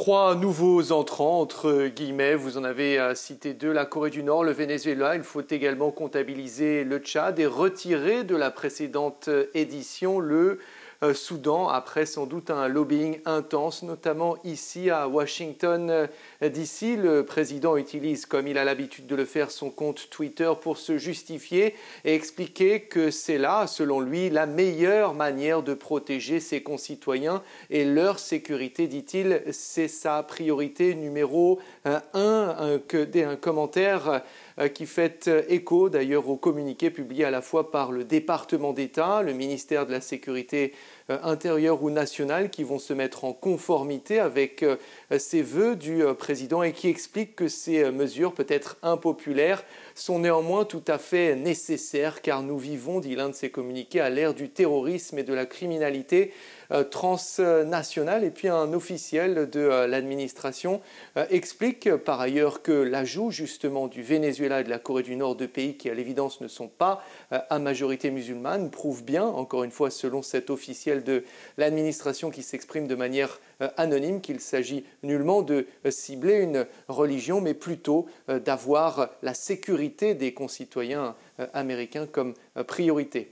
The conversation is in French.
Trois nouveaux entrants, entre guillemets, vous en avez cité deux, la Corée du Nord, le Venezuela. Il faut également comptabiliser le Tchad et retirer de la précédente édition le Soudan, après sans doute un lobbying intense, notamment ici à Washington DC. Le président utilise, comme il a l'habitude de le faire, son compte Twitter pour se justifier et expliquer que c'est là, selon lui, la meilleure manière de protéger ses concitoyens et leur sécurité, dit-il. C'est sa priorité numéro un. Un commentaire qui fait écho d'ailleurs au communiqué publié à la fois par le département d'État, le ministère de la Sécurité intérieure ou nationale, qui vont se mettre en conformité avec ces vœux du président et qui expliquent que ces mesures, peut-être impopulaires, sont néanmoins tout à fait nécessaires car nous vivons, dit l'un de ces communiqués, à l'ère du terrorisme et de la criminalité transnationale. Et puis un officiel de l'administration explique par ailleurs que l'ajout justement du Venezuela et de la Corée du Nord, deux pays qui à l'évidence ne sont pas à majorité musulmane, prouve bien, encore une fois selon cet officiel de l'administration qui s'exprime de manière anonyme, qu'il s'agit nullement de cibler une religion, mais plutôt d'avoir la sécurité des concitoyens américains comme priorité.